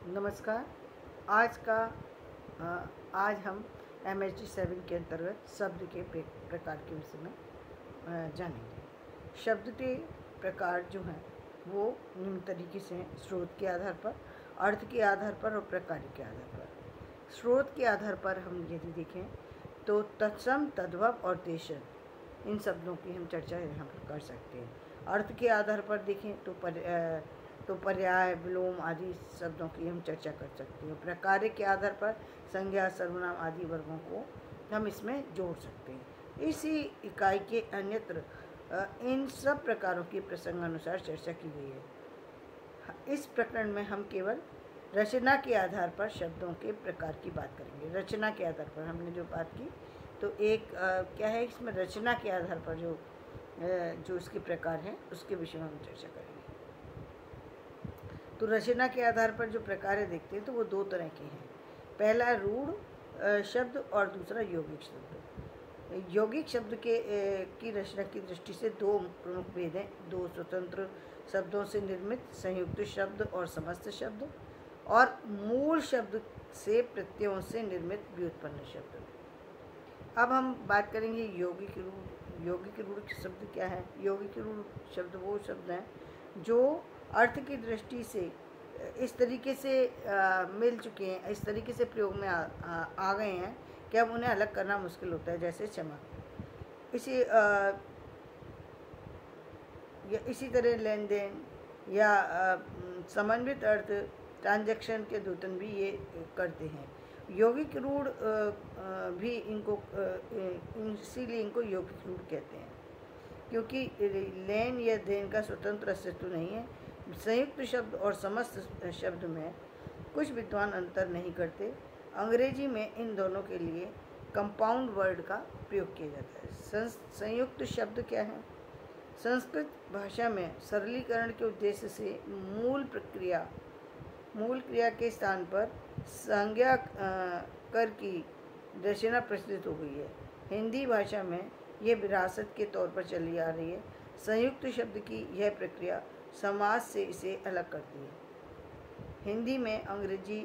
नमस्कार। आज हम MHD 7 के अंतर्गत शब्द के प्रकार के विषय में जानेंगे। शब्द के प्रकार जो हैं वो निम्न तरीके से हैं: स्रोत के आधार पर, अर्थ के आधार पर और प्रकार के आधार पर। स्रोत के आधार पर हम यदि देखें तो तत्सम, तद्भव और देशज, इन शब्दों की हम चर्चा यहाँ पर कर सकते हैं। अर्थ के आधार पर देखें तो पर्याय, विलोम आदि शब्दों की हम चर्चा कर सकते हैं। प्रकार के आधार पर संज्ञा, सर्वनाम आदि वर्गों को हम इसमें जोड़ सकते हैं। इसी इकाई के अन्यत्र इन सब प्रकारों की प्रसंगानुसार चर्चा की गई है। इस प्रकरण में हम केवल रचना के आधार पर शब्दों के प्रकार की बात करेंगे। रचना के आधार पर हमने जो बात की तो एक क्या है, इसमें रचना के आधार पर जो इसके प्रकार हैं उसके विषय में हम चर्चा करेंगे। तो रचना के आधार पर जो प्रकार देखते हैं तो वो दो तरह के हैं। पहला रूढ़ शब्द और दूसरा यौगिक शब्द। यौगिक शब्द की रचना की दृष्टि से दो प्रमुख भेद हैं: दो स्वतंत्र शब्दों से निर्मित संयुक्त शब्द और समस्त शब्द, और मूल शब्द से प्रत्ययों से निर्मित व्युत्पन्न शब्द। अब हम बात करेंगे यौगिक रूढ़। यौगिक रूढ़ शब्द क्या है? यौगिक रूढ़ शब्द वो शब्द हैं जो अर्थ की दृष्टि से इस तरीके से मिल चुके हैं, इस तरीके से प्रयोग में आ गए हैं कि अब उन्हें अलग करना मुश्किल होता है, जैसे चमक। इसी तरह लेन देन या समन्वित अर्थ, ट्रांजैक्शन के द्योतन भी ये करते हैं। यौगिक रूढ़ भी इसीलिए इनको यौगिक रूढ़ कहते हैं, क्योंकि लेन या देन का स्वतंत्र अस्तित्व नहीं है। संयुक्त शब्द और समस्त शब्द में कुछ विद्वान अंतर नहीं करते। अंग्रेजी में इन दोनों के लिए कंपाउंड वर्ड का प्रयोग किया जाता है। संयुक्त शब्द क्या है? संस्कृत भाषा में सरलीकरण के उद्देश्य से मूल क्रिया के स्थान पर संज्ञा कर की रचना प्रचलित हो गई है। हिंदी भाषा में यह विरासत के तौर पर चली आ रही है। संयुक्त शब्द की यह प्रक्रिया समास से इसे अलग करती है। हिंदी में अंग्रेजी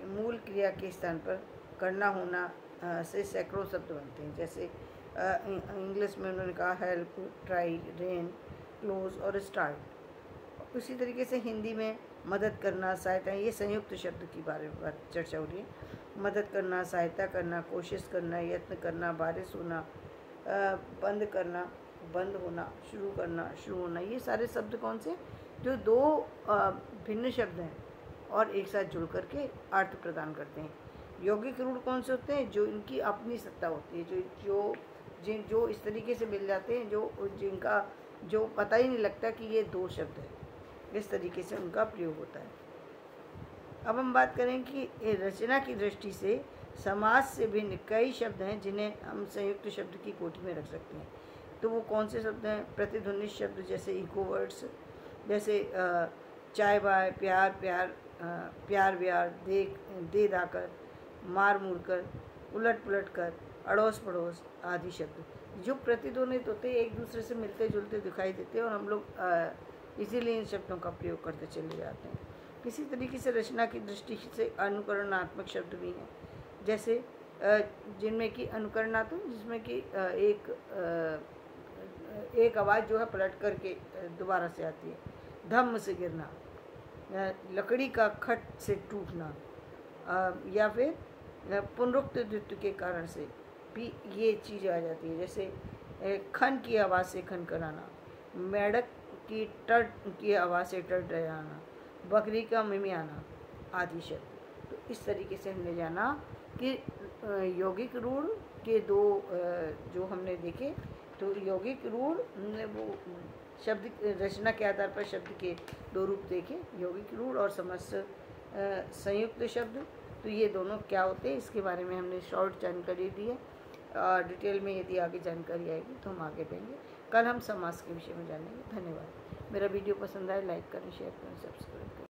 मूल क्रिया के स्थान पर करना होना से सैकड़ों शब्द बनते हैं। जैसे इंग्लिश में उन्होंने कहा हेल्प, ट्राई, रेन, क्लोज और स्टार्ट। उसी तरीके से हिंदी में मदद करना, सहायता, ये संयुक्त शब्द की बारे में चर्चा हो रही है। मदद करना, सहायता करना, कोशिश करना, यत्न करना, बारिश होना, बंद करना, बंद होना, शुरू करना, शुरू होना, ये सारे शब्द कौन से? जो दो भिन्न शब्द हैं और एक साथ जुड़ करके अर्थ प्रदान करते हैं। यौगिक रूढ़ कौन से होते हैं? जो इनकी अपनी सत्ता होती है, जो इस तरीके से मिल जाते हैं, जिनका जो पता ही नहीं लगता कि ये दो शब्द हैं, इस तरीके से उनका प्रयोग होता है। अब हम बात करें कि रचना की दृष्टि से समास से भिन्न कई शब्द हैं जिन्हें हम संयुक्त शब्द की कोटि में रख सकते हैं। तो वो कौन से शब्द हैं? प्रतिध्वनि शब्द, जैसे इको वर्ड्स, जैसे चाय बाय, प्यार प्यार, प्यार व्यार, दे दाकर, मार मुर कर, उलट पुलट कर, अड़ोस पड़ोस आदि शब्द जो प्रतिध्वनित होते हैं, एक दूसरे से मिलते जुलते दिखाई देते हैं और हम लोग इसीलिए इन शब्दों का प्रयोग करते चले जाते हैं। इसी तरीके से रचना की दृष्टि से अनुकरणात्मक शब्द भी हैं, जैसे जिनमें कि अनुकरणात्मक, जिसमें कि एक आवाज़ जो है पलट करके दोबारा से आती है। धम्म से गिरना, लकड़ी का खट से टूटना, या फिर पुनरुक्त द्वित्व के कारण से भी ये चीज़ आ जाती है। जैसे खन की आवाज़ से खन कराना, मेढक की टट की आवाज़ से टट जाना, बकरी का मिमियाना आदि शब्द। तो इस तरीके से हमने जाना कि यौगिक रूढ़ के दो जो हमने देखे, तो यौगिक रूढ़ वो शब्द रचना के आधार पर शब्द के दो रूप देखे, यौगिक रूढ़ और समस्त संयुक्त शब्द। तो ये दोनों क्या होते हैं, इसके बारे में हमने शॉर्ट जानकारी दी है। डिटेल में यदि आगे जानकारी आएगी तो हम आगे देंगे। कल हम समास के विषय में जानेंगे। धन्यवाद। मेरा वीडियो पसंद आए लाइक करें, शेयर करें, सब्सक्राइब करें।